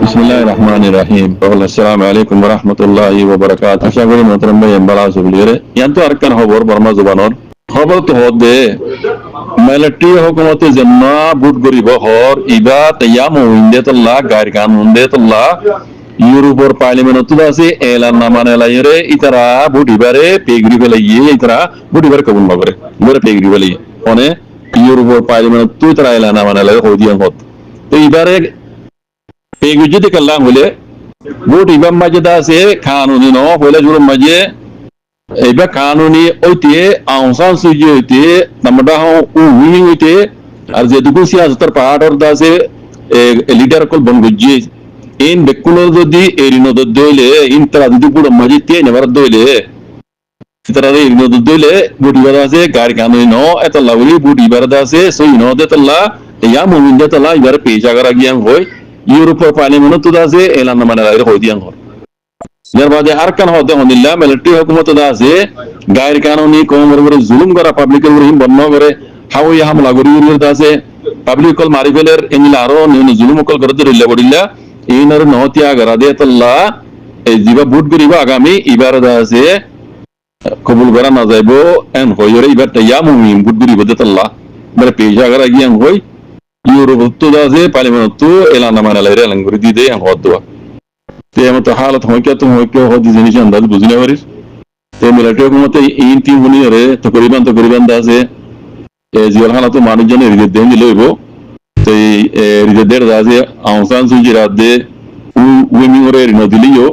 বিসমিল্লাহির রহমানির রহিম। আসসালামু আলাইকুম ওয়া রাহমাতুল্লাহি ওয়া বারাকাতুহু। আশা করি মোহতরম ভাই এমবালা সুবলিরে ইয়ান্ত আরকান খবর বর্মা জবানর খবর তো হদে মিলিটারি হুকুমতে জন্না বুট গরিব হর ইবা তায়াম উইন্দে তোল্লা গায়র কানুন দে তোল্লা ইউরোপর পার্লামেন্ট তো আছে এলান নামানে লাইরে ইতারা বুট ইবারে পেগরি ফেলাইয়ে ইতারা বুট ইবারে কবুল নগরে ইবারে পেগরি ফেলাইয়ে মানে ইউরোপর পার্লামেন্ট তো ইতারা এলান নামানে লাইরে হদিয়ান হত তো ইবারে পেগুজিতে কাল্লাম হলে বুট ইবাম মাঝে দাসে কানুনি ন হলে জুরুম মাঝে iba kanuni oite aungsan suji oite namada ho uwi oite ar je dugu siyasatar part or da se leader kol bongujji in bekulo jodi erino doile in tara dugu maji te nevar doile tara erino doile budi bara se gari kanuni no etalla uli budi bara da se so ino de talla ya muminda talla ibar peja gara gyang hoy europe parliament to da se elan namana la hoy diang hor যার বাদে আর কান হতে হনিল্লা military হুকুমত দা আছে গায়ের কানুনি কোমর করে জুলুম করা পাবলিকের উপর বন্ধ করে হাওই হামলা করি উড়িয়ে দা আছে পাবলিক কল মারি ফেলের এনিলা আরো নিউনি জুলুম কল করে দিল্লা বড়িল্লা ইনার নহতিয়া গরা দে তল্লা এই জিবা বুট করিবা আগামী ইবার দা আছে কবুল করা না যাইবো এন হইরে ইবার তাইয়া মুমিন বুট করিব দে তল্লা মানে পেজা গরা গিয়াং হই ইউরোপ তো দা আছে পার্লামেন্ট তো এলানা মানা লাইরে লাঙ্গুরি দি দে হদ দোয়া ते मत हालत हो क्या तुम हो क्या हो जिसने अंदाज बुझने वाली ते मिलिट्री को मत इन तीन बुनी रे तकरीबन दासे जीवन हालत तो मानुष जने रिदे देंगे लोगो ते रिदे देर दासे आंसान सुजी रात दे उ मी ओरे रिनो दिलियो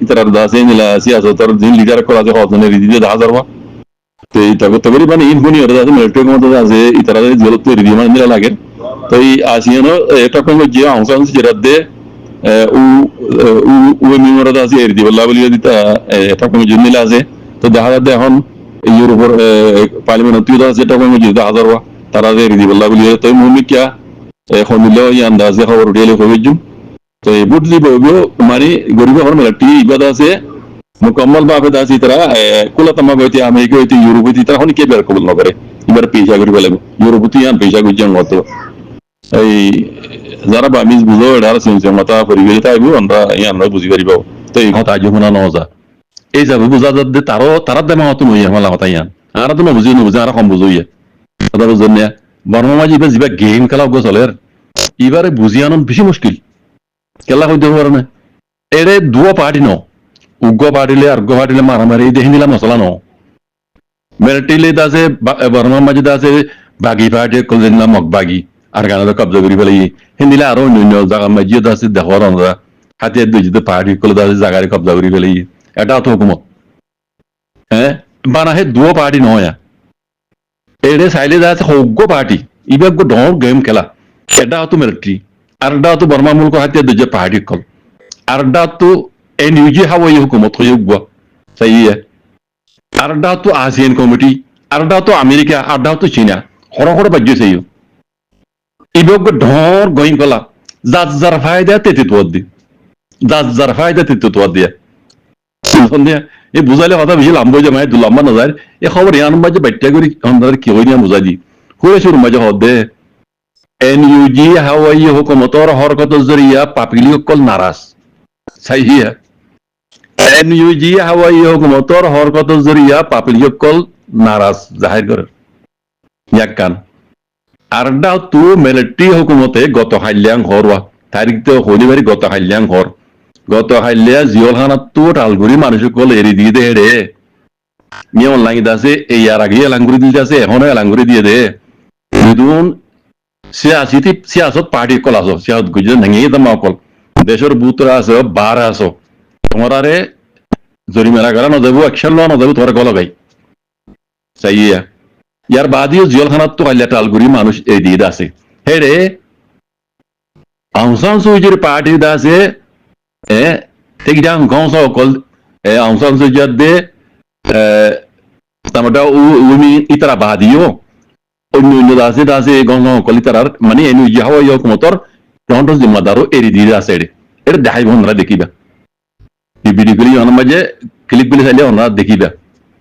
इतर दासे निला सियासत तर दिन लीडर को राजे होने रिदे 10,000 ते तकरीबन इन बुनी रे दासे मिलिट्री को मत दासे इतर जरूरत तो रिदे मान निला लागे तो आसियानो एक को जे आंसान सुजी रात दे ও মিমরা আছে এর দিবল্লা বলি দিতা এটা কোন জন্যলা আছে তো দেখা যাচ্ছে এখন ইউরোপের পার্লামেন্ট তুই আছে এটা কোন জিদা হাজার তারা এর দিবল্লা বলি তো মুমি কিয়া এখন মিলো ই আন্দাজে খবর উঠিলে কইজুম তো এই বুটলি বইবো মানে গরিব হর মেলাটি ইবাদা আছে মুকম্মল ভাবে দাসি তারা কুলাতমা বইতে আমেরিকা হইতে ইউরোপ হইতে তারা হনি কে বের কবুল না করে এবার পেশা করিবে লাগবে ইউরোপ তুই আন পেশা গুজান মতো এই যারা বামিজ বুঝো এটার সিনসে মাথা পরিবেশ তাইবো আমরা আমরা বুঝি পারিব তো এই কথা যখন না যা এই যাবে বুঝা যাতে তারা দেমা হতো নই আমার কথা ইয়ান আর তো বুঝি না বুঝি আর কম বুঝইয়া কথা বুঝন না বর্মা মাঝি এবার গেম খেলা গছলের এবারে বুঝি আনন বেশি মুশকিল খেলা হইতে পারে না এরে দুয়া পার্টি ন উগ্র পার্টিলে আর উগ্র পার্টিলে মারামারি দেখে নিলাম মশলা ন মিলিটারিলে দাসে বর্মা মাঝি দাসে বাগি পার্টি কলজেন নামক বাগি আর গানা কবজা করি ফেলাই হিন্দিলে আরো অন্য জায়গা মসজিদ আছে দেখার আমরা হাতে দুইতে পাহাড়ি কলে আছে জায়গায় কবজা করি ফেলাই এটা তো হুকুমত হ্যাঁ বানা হে দুও পার্টি নয় এড়ে সাইলে যাচ্ছে হোগ্য পার্টি ইবার গো ডর গেম খেলা এটা তো মিলিটারি আর এটা তো বর্মা মুলক হাতে দুইতে পাহাড়ি কল আর এটা তো এনইউজি হাওয়াই হুকুমত হয়ে গো সাই আর এটা তো আসিয়ান কমিটি আর এটা তো আমেরিকা আর এটা তো চীনা হড় হড় বাজ্য সেই ইবক ঢর গইন কলা যার ফায়দা তেতে তোয়াদ দি যার ফায়দা তেতে তোয়াদ দিয়া সন্ধ্যা এই বুঝাইলে কথা বেশি লম্বা যে মায় লম্বা না যায় এ খবর ইয়ান মাঝে বাইটা করি আমরা কি হই না বুঝাই দি করে শুরু মাঝে হদে এনইউজি হাওয়াই হুকুমতর হরকত জরিয়া পাপিলি কল নারাজ সাইহিয়া এনইউজি হাওয়াই হুকুমতর হরকত জরিয়া পাপিলি কল নারাজ জাহির করে ইয়াকান আরডা তু মিলিটারি হুকুমতে গত হাইল্যাং হরওয়া তারিখ তো হলিবারি গত হাইল্যাং হর গত হাইলিয়া জিওল খানাত তো টালগুড়ি মানুষ কল এরি দিয়ে দে রে নিয়ে অনলাইন দাসে এই আর আগে এলাঙ্গুড়ি দিয়ে আছে এখন এলাঙ্গুড়ি দিয়ে দে দুন সিয়াসত পার্টি কল আসো সিয়াসত গুজে ভেঙে দামা কল দেশের বুতরা আছে বার আসো তোমার আরে জরিমানা করা না যাবো অ্যাকশন লওয়া না যাবো তোমার কল ভাই চাইয়া ইয়ার বাদিও জিয়লখানাত তো কাল্লা টালগুড়ি মানুষ এই দিয়ে আছে হে রে আউসান সুজির পার্টি দাসে ঠিক যাং গংস কল আউসান সুজাত দে তামটা উনি ইতারা বাদিও অন্য দাসে গংস কল ইতারার মানে এনু ইহাও ইয়কমতর রহন্ত জিম্মাদারও এরি দিয়ে আছে এটা দেখাইব আমরা দেখিবা এই ভিডিওগুলি অনেক মাঝে ক্লিপগুলি চাইলে আমরা দেখিবা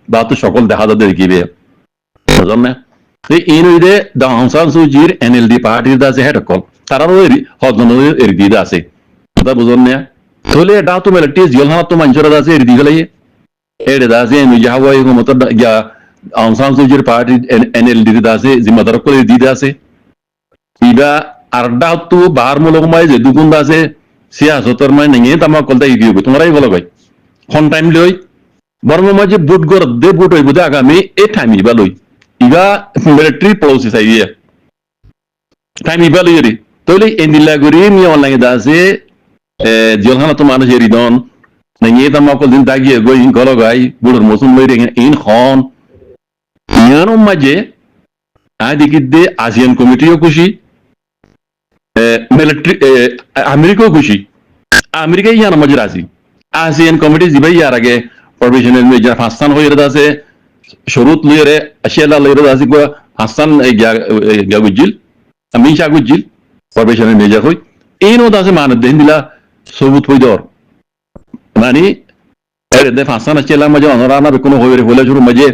বা তো সকল দেখা যাবে দেখিবে বুঝলাম না এই নইদে দা আউসান সুজির এনএলডি পার্টির দাসে হেড কল তারারও হদন এর দিয়ে আছে কথা বুঝুন না তাহলে এটা তো মিলিটারি জিলহানা তো মানুষের আছে এর দিকে লাগে এর দাসে নিজে হাওয়াই মত গিয়া আউং সান সুজির পার্টি এনএলডি দাসে জিম্মাদার করে দিতে আছে ইবা আরডা তো বার মূলক মাই যে দুগুণ দাসে সিয়াসতর মানে নিয়ে তামা কলতা ইগিয়ে তোমরাই বলো ভাই কোন টাইম লই বর্ম মাঝে বুট গর দে বুট হইব দে আগামী এ টাইম ইবা লই ইবা মিলিটারি প্রসেস আইয়া টাইম ইবা লই রে তাহলে এন্দিলা গরি মি অনলাইন দাসে জিলহানা তো মানুষ এরিদন নিয়ে তামা কল দিন দাগিয়ে গই গলো গাই বুড়োর মৌসুম লই রে ইন খন ইয়ানো মাঝে আদিকিদে আসিয়ান কমিটিও খুশি মিলিটারি আমেরিকাও খুশি আমেরিকা ইয়ানো মাঝে রাজি আসিয়ান কমিটি জিবাই ইয়ার আগে প্রভিশনাল মেজর হাসান হইরে আছে শুরুত লইরে আশিয়ালা লইরে আছে গো হাসান গিয়া গুজিল আমি শা গুজিল প্রভিশনাল মেজর হই এইনো দাসে মান দেন দিলা সবুত হই দর মানে এর দে হাসান আশিয়ালা মাঝে অনরানা কোনো হইরে হলে শুরু মাঝে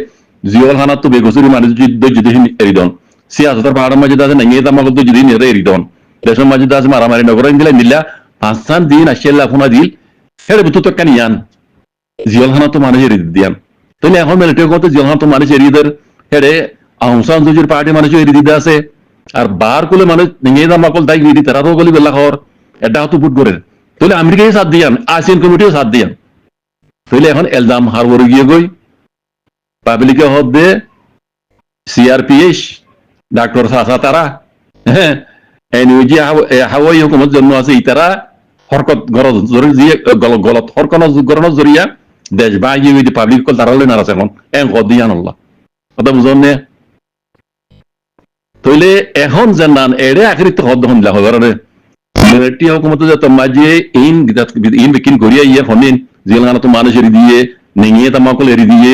জিওল হানা তো বেগসুরি মানুষ যদি এরিদন সিয়াসতের পাহাড়ের মাঝে দাসে নাই এটা মাগল তো যদি নেরে এরিদন দেশের মাঝে দাসে মারামারি নগরেন দিলা নিলা হাসান দিন আশিয়ালা ফোনা দিল হেরে বুতু তো কানিয়ান জিওল হানা তো মানুষ এরি দিয়ান তাহলে এখন মিলিটারি করতে জিওল হানা তো মানুষ এরিদের হেরে আউং সান সুজির পার্টি মানুষ এরি দিতে আছে আর বার কুলে মানুষ নিয়ে দা মাকল দাই গিয়ে তারা তো গলি বেলা খবর এটা তো ফুট করে তাহলে আমেরিকাই সাথ দিয়ান আসিয়ান কমিটিও সাথ দিয়ান তাহলে এখন এলজাম হারবর গিয়ে গই পাবলিকে হদ্দে সিআরপিএস ডাক্তার সাসা তারা হ্যাঁ এনইউজি হাওয়াই হুকুমত জন্ম আছে ইতারা হরকত গরজ জরি দিয়ে গলত হরকন গরণ জরিয়া দেশ বাগি হইতে পাবলিক কল তারা লই নারাছে এখন গদিয়ান আল্লাহ কথা বুঝন নে তইলে এখন জানান এড়ে আখরিত হদ হন লা হরে মিলিটারি হুকুমত যে তো মাঝে ইন বিকিন করিয়া ইয়া হনিন জেলখানা তো মানুষ এরি দিয়ে নিয়ে তামাকল এরি দিয়ে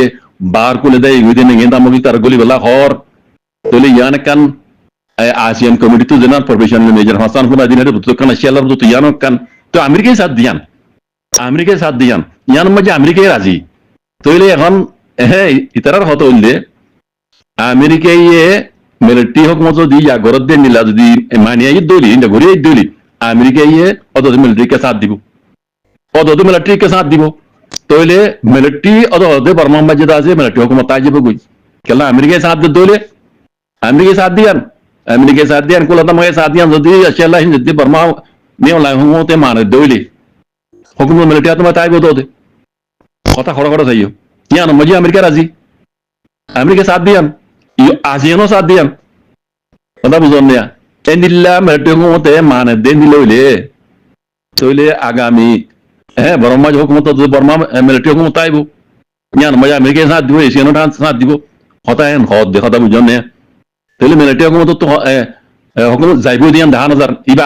বার কুলে দেয় ইউদিন নিয়ে তামাকল তার গলি বেলা হর তইলে ইয়ান কান আসিয়ান কমিটি তো জেনারেল প্রফেশনাল মেজর হাসান ফুনা দিনের তো কান শিয়ালার তো ইয়ান কান তো আমেরিকায় সাথ দিয়ান ইয়ান মাঝে আমেরিকায় রাজি তইলে এখন হ্যাঁ ইতারার হতো হইলে আমেরিকায় মিলিটারি হুকুমত যদি ইয়া গরদ দিয়ে নিলা যদি মানিয়া দলি ইন্দা ঘুরিয়ে দলি আমেরিকায় অত মিলিটারিকে সাথ দিব অত মিলিটারিকে সাথ দিব তইলে মিলিটারি অত বর্মা মাঝে আছে মিলিটারি হুকুমত তাই যাবে কই কেলা আমেরিকায় সাথ দলে আমেরিকায় সাথ দিয়ান কোলা তামাকে সাথ দিয়ান যদি আশাল্লাহ যদি বর্মা নিয়ে লাই হুকুমতে মানে দইলে হুকুমত মিলিটারি তোমার তাই বলতে হতে কথা খড়া চাইও ইয়ান মাঝে আমেরিকা রাজি আমেরিকা সাথ দিয়ান আসিয়ানো সাথ দিয়ান কথা বুঝন না এন্দিল্লা মিলিটারি হুকুমতে মানে দেন দিলে হইলে তইলে আগামী হ্যাঁ বর্মা হুকুমত বর্মা মিলিটারি হুকুমত আইব ইয়ান মাঝে আমেরিকা সাথ দিব এশিয়ানো সাথ দিব কথা হেন হদ দে কথা বুঝন না তাহলে মিলিটারি হুকুমত তো হুকুমত যাইব দিয়ান 10,000 ইবা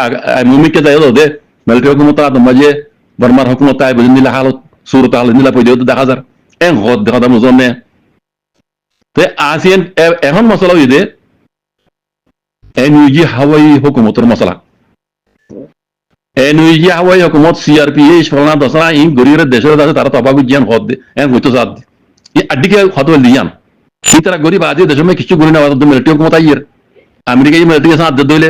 মুমিকে যাইব দে মিলিটারি হুকুমত মাঝে বর্মার হুকুমত আইব দিলা হালত সুরত হালত দিলা পয়দে 10,000 এন হদ দে কথা বুঝন না তে আসিয়ান এখন মশলা হইদে এনইউজি হাওয়াই হুকুমতের মশলা এনইউজি হাওয়াই হুকুমত সিআরপিএস ফলনা দসরা ইন গরিবের দেশের আছে তারা তবাগু জিয়ান হদ দে এন হইতো সাথ ই আডিকে হদ দিয়ান এই তারা গরিব আছে দেশের মধ্যে কিছু গরি না মিলিটারি হুকুমত আইয়ের আমেরিকা মিলিটারি সাথ দে দইলে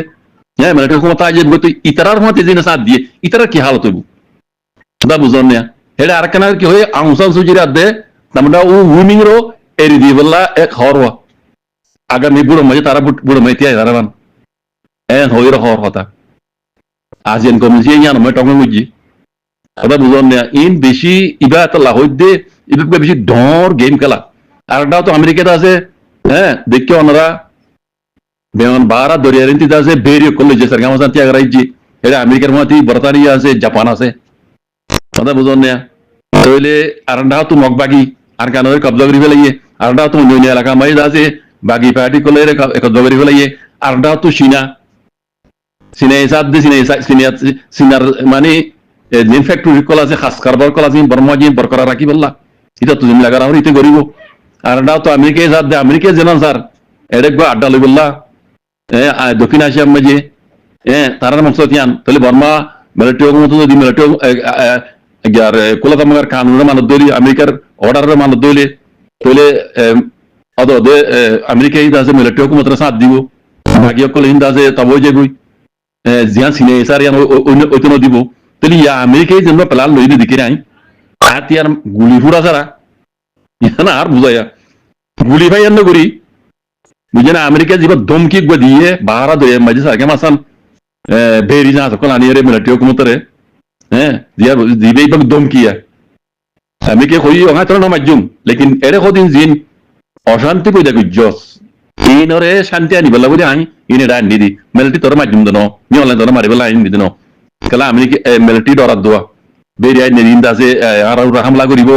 হ্যাঁ মিলিটারি হুকুমত আইয়ে তো ইতারার মধ্যে জিনে সাথ দিয়ে ইতারার কি হালত হইব কথা বুঝন না হেডে আরকানার কি হই আউং সান সুজির আদে আমরা ও উইনিং রো এরি দি বললা এক হরওয়া আগামী বুড়ো মাঝে তারা বুড়ো মাইতি আই দাঁড়ান এন হইর হর কথা আসিয়ান কমিটি ইয়ান মই টঙ্গ মুজি কথা বুঝন না ইন বেশি ইবা এত লাহই দে ইবা বেশি ডর গেম খেলা আরটাও তো আমেরিকাতে আছে হ্যাঁ দেখকে ওনারা বেমান বারা দরিয়ারিন তিতে আছে বেরিয়ে করলে যে সরকার মাসান ত্যাগ রাইজি এটা আমেরিকার মধ্যে বর্তানিয়া আছে জাপান আছে কথা বুঝন না তইলে আরটাও তো মগবাগি আর কানোর কবজা করি ফেলাইয়ে আরটাও তো অন্য এলাকা মাইজ আছে বাগি পার্টি করলে কবজা করি ফেলাইয়ে আরটাও তো চীনা হিসাব দিয়ে চীনার মানে যে ফ্যাক্টরি কল আছে খাস কারবার কল আছে বর্মা যে বরকরা রাখি বললা এটা তো জিম লাগা ইতে গরিব আরটাও তো আমেরিকায় হিসাব দিয়ে আমেরিকায় জানান স্যার এটা আড্ডা লই বললা দক্ষিণ এশিয়ার মাঝে তারার মকসদ ইয়ান তাহলে বর্মা মিলিটারি হুকুমত যদি মিলিটারি কোলাতামার কানুনের মানত দইলে আমেরিকার অর্ডারের মানত দইলে তাহলে অদে আমেরিকা ইদা আছে মিলিটারি হুকুমতের সাথ দিব বাকি সকল হিন্দা আছে তবে যে গই জিয়ান সিনে সার ইয়ান ঐতন দিব তাহলে ইয়া আমেরিকায় যেন প্লান লই দিকে নাই হাতি আর গুলি ফুরা ছাড়া ইয়া আর বুঝাইয়া গুলি ভাই এন্ন করি বুঝে না আমেরিকা জীব দমকি দিয়ে বাহারা দয়ে মাঝে সাকে মাসান বেরি যা সকল আনিয়ে মিলিটারি হুকুমতরে হ্যাঁ দিয়া দিবে ইবাক দমকিয়া আমি কে কই ওহা তোর না মাজুম লেকিন এরে কদিন জিন অশান্তি পয়দা গুজস ইনরে শান্তি আনি বলা বলি আই ইনে ডান দিদি মিলিটারি তোর মাজুম দনো নি অনলাইন তোর মারি বলা আইন দিদনো কলা আমেরিকা মিলিটারি ডরাত দোয়া বেরি আই নেদিন দাসে আর হামলা করিব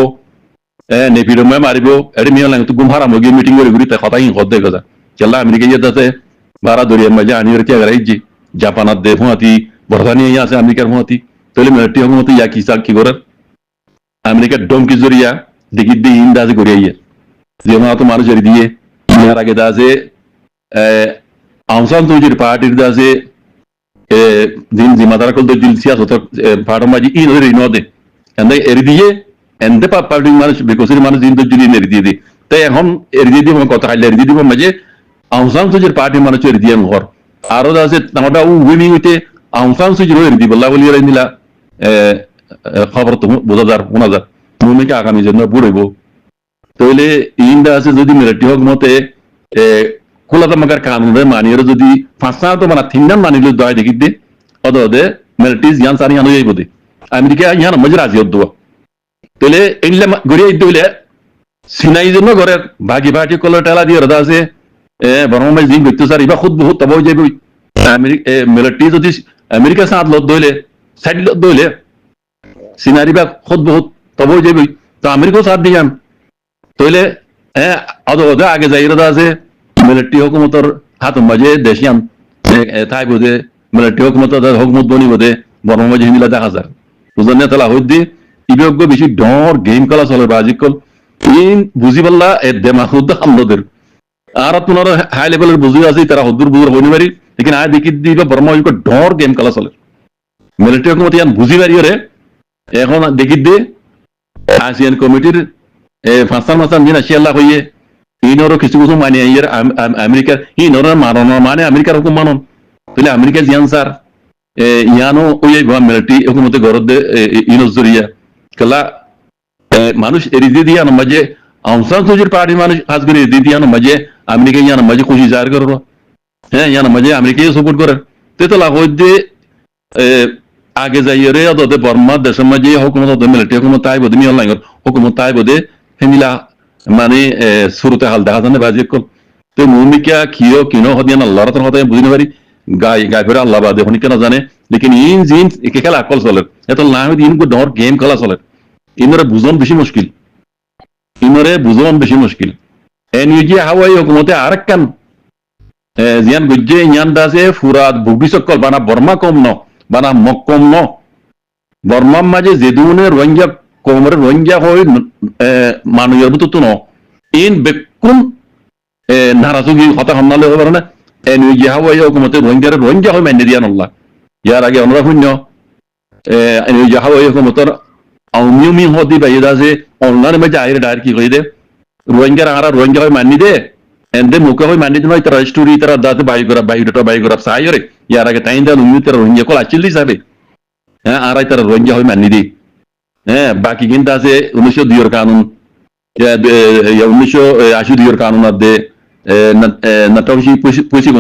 নেপিরমে মারিব এটি মি অনলাইন তো গুমহারা মগি মিটিং করে ঘুরি তা কথা ইন কদ দেয় কথা কেলা আমেরিকা ইয়ে দাসে বারা দরিয়া মাঝে আনি রে কে গারাইজি জাপানাত দে ফুয়াতি বর্তানিয়া আছে আমেরিকার ফুয়াতি তাহলে মিলিটারি হুকুমত ইয়া কি সাল কি করে আমেরিকার ডমকি জরিয়া দেখি দিয়ে ইন্দাজে করে ইয়ে যে তো মানুষ জড়ি দিয়ে ইয়ার আগে দাসে আহসান তৈজির পার্টির দাসে দিন জিমাদার কল দিল সিয়াসত পাড় মাঝি ই নদে নদে এন্ডে এরি দিয়ে এন্ডে পার্টি মানুষ বিকশিত মানুষ দিন তো যদি এরি দিয়ে দি তাই এখন এরি দিয়ে দিব কথা খাইলে এরি দিয়ে দিব মাঝে আহসান তৈজির পার্টি মানুষ এরি দিয়ে ঘর আরো দাসে তামাটা উ উইনি হইতে আহসান তৈজির এরি দিব বল্লা বলি এরি নিলা খবর তো বোঝা যার শোনা যার ভূমিকা আগামী জন্য বুড়াইব তাহলে ইন্ডা আছে যদি মিলিটারি হুকুমতে খোলাতামাকার কানুনে মানিয়ে যদি পাঁচটা তো মানে তিনজন মানিলে দয় দেখি দে অদে মিলিটারি ইয়ান সারি আনো যাইব দে আমেরিকা ইয়ান মজা রাজি হদ্দুয়া তাহলে এইলে গড়িয়ে দিলে সিনাই জন্য ঘরে ভাগি ভাগি কলার টেলা দিয়ে রদা আছে বর্মা মাই জিন করতে স্যার এবার খুদ বহুত তবাই যাইব আমেরিকা মিলিটারি যদি আমেরিকা সাথ লত দইলে সাইড লত দইলে সিনারি বা খুদ বহুত তবাই যাইব তো আমেরিকাও সাথ দিয়াম তাহলে অদে আগে যাই রদা আছে মিলিটারি হুকুমতর হাত মাঝে দেশিয়ান তাই বোধে মিলিটারি হুকুমত বনি বোধে বর্মা মাঝে হিমিলা দেখা যায় বুঝলেন তালা হইদি ইবিজ্ঞ বেশি ডর গেম খেলা চলে বাজি কল ইন বুঝি পাল্লা দেমাহুদ হামলদের আর তোমার হাই লেভেলের বুঝি আছে তারা হদ্দুর বুঝুর হইনি পারি লেকিন আয় দেখি দিবা বর্মা ডর গেম খেলা চলে মিলিটারি হুকুমত ইয়ান বুঝি পারি রে এখন দেখি দে আসিয়ান কমিটির ফাঁসান মাসান দিন আসি আল্লাহ হইয়ে ইনরও কিছু কিছু মানে ইয়ার আমেরিকার ইনর মানন মানে আমেরিকার হুকুম মানন তাহলে আমেরিকা জিয়ান স্যার ইয়ানো ওই মিলিটারি হুকুমতে গরদ ইনর জরিয়া কলা মানুষ এরি দিয়ে আনো মাঝে আহসান সুজির পার্টি মানুষ খাস করে এরি দিয়ে আনো মাঝে আমেরিকা ইয়ানো মাঝে খুশি জাহির করো হ্যাঁ ইয়ানো মাঝে আমেরিকা সাপোর্ট করে তো লাভ হইতে আগে যাই রে অদে বর্মা দেশের মাঝে হুকুমত মিলিটারি হুকুমত তাই বোধ অনলাইন হুকুমত তাই বোধে হেমিলা মানে শুরুতে হাল দেখা জানে বাজি কল তো ভূমিকা কিয় কিনো হদিয়ান আল্লাহর কথা বুঝি না পারি গাই ফেরে আল্লাহ বাদে হনি কেন জানে লেকিন ইন জিন একে খেলা আকল চলে এত লাভ ইন ডর গেম খেলা চলে ইনরে বুঝন বেশি মুশকিল ইনরে বুঝন বেশি মুশকিল এনইজি হাওয়াই হুকুমতে আরেক কান জিয়ান গুজ্জে ইয়ান দাসে ফুরাত বুগি সকল বানা বর্মা কম ন বানা মক কম ন বর্মার মাঝে যেদুনে রোহিঙ্গা কোমরে রোহিঙ্গা হই মানুষের মতো তো ন ইন বেকুন নারাজুগি কথা হামনালে হবে না এনইজি হাওয়াই হুকুমতে রোহিঙ্গা হয় মাইনে দিয়া নল্লা ইয়ার আগে আমরা শূন্য এনইজি হাওয়াই হুকুমতর আউমিউমি হদি বাইরে আছে অনলাইন মাঝে আইরে ডায়ের কি কই দে রোহিঙ্গার আরা রোহিঙ্গা হয় মানি দে এন্ডে মুখে হয় মানি দিন তারা স্টোরি তারা দাতে বাই করা সাই রে ইয়ার আগে টাইম দা উমি তারা রোহিঙ্গা কল আচিল দিছাবে হ্যাঁ আরাই তারা রোহিঙ্গা হয় মানি দে হ্যাঁ বাকি কিন্তু আছে 1902 কানুন 1982 কানুন দে নাটকশি পুষি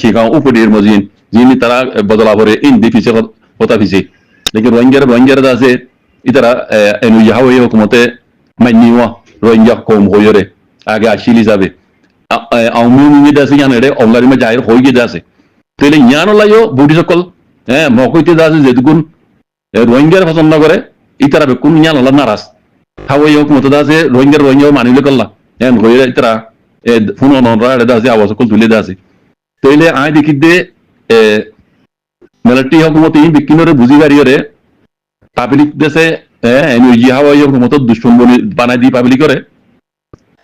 চিকাও উপরের মজিন যিনি তারা বদলা করে ইন দিফিসে হতা ফিসে লেকিন রোহিঙ্গার আছে ইতারা এনইজি হাওয়াই হুকুমতে মাইনিওয়া রোহিঙ্গা কম হইরে আগে আসিলি যাবে আউমি দাসে ইয়ান এড়ে অনলাইন মে জাহির হই গিয়ে আছে তাহলে ইয়ান লাইও বুড়ি সকল হ্যাঁ মকইতে দাসে যেদুগুন রোহিঙ্গার পছন্দ করে ইতারা বেকুন ইয়ান হলা নারাজ হাওয়াই হুকুমতে দাসে রোহিঙ্গা মানিলে করলা হ্যাঁ হইরে ইতারা ফোন অনরা এড়ে দাসে আওয়াজ সকল তুলে দাসে তাইলে আই দেখি দে মিলিটারি হুকুমতে ইন বিকিনরে বুঝি বাড়িরে পাবলিক দেশে এনইজি হাওয়াই হুকুমত দুশ্মন বানাই দিয়ে পাবলিক করে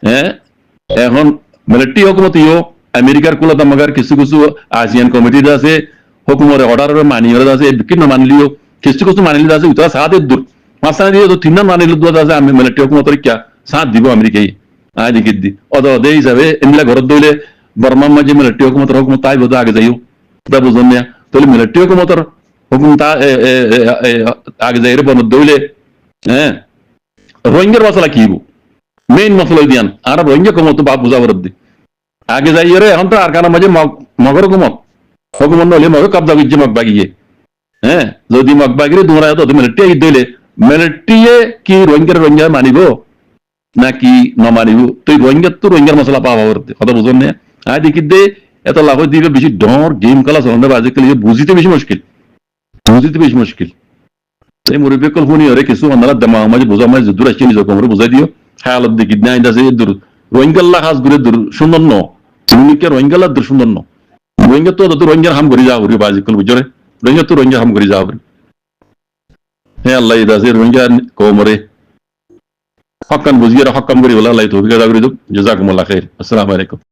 হ্যাঁ এখন মিলিটারি হুকুমত ইও আমেরিকার কুলাতামাগার কিছু কিছু আসিয়ান কমিটির আছে হুকুমরে অর্ডার মানিয়ে আছে বিকিন্ন মানলিও কিছু কিছু মানিলে আছে উত্তরা সাথে দূর মাঝখানে দিয়ে তো তিন মানিলে দূর আছে আমি মিলিটারি হুকুমতের কিয়া সাথ দিব আমেরিকাই আয় দিকে দি অদে হিসাবে এমনি ঘরত দইলে বর্মার মাঝে মিলিটারি হুকুমত তাই বোধ আগে যাইও তা বুঝুন না তাহলে মিলিটারি হুকুমতর হুকুম তা আগে যাই বনত দইলে হ্যাঁ রোহিঙ্গার মশলা কি মেইন মশলা দিয়ান আর রোহিঙ্গা কমত বাপ বুঝা বরদ দি আগে যাই এখন তো আর কারণ মাঝে মগর কমত হুকুম নলে মগ কবজা গুজ্জে মগ বাগিয়ে হ্যাঁ যদি মগ বাগিরে দৌড়া তো মিলিটারি দইলে মিলিটারিয়ে কি রোহিঙ্গা মানিব নাকি নমানিব তুই রোহিঙ্গার তো রোহিঙ্গার মশলা পাওয়া করতে কথা বুঝুন না আয় দেখি দে এত লাভ দিবে বেশি ডর গেম খেলা চলতে আজিকালি বুঝিতে বেশি মুশকিল বুঝিতে বেশি মুশকিল এই মুরব্বী কল শুনি হরে কিছু অন্যান্য দেমা মাঝে বোঝা মাঝে দূর আসছে নিজে কমরে বুঝাই দিও হায়ালত দেখি নাই দাসে দূর রোহিঙ্গাল্লা হাজ ঘুরে দূর সুন্দর ন তুমি রোহিঙ্গাল্লা দূর সুন্দর ন রোহিঙ্গা তো রোহিঙ্গার হাম করে যাও রে আজিকাল বুঝরে রোহিঙ্গা তো রোহিঙ্গা হাম করে যাও হ্যাঁ আল্লাহ দাসে রোহিঙ্গা কমরে হকান বুঝিয়ে হকাম করি বলা আল্লাহ তৌফিক দান করে দাও জাযাকুমুল্লাহ খাইর আসসালামু আলাইকুম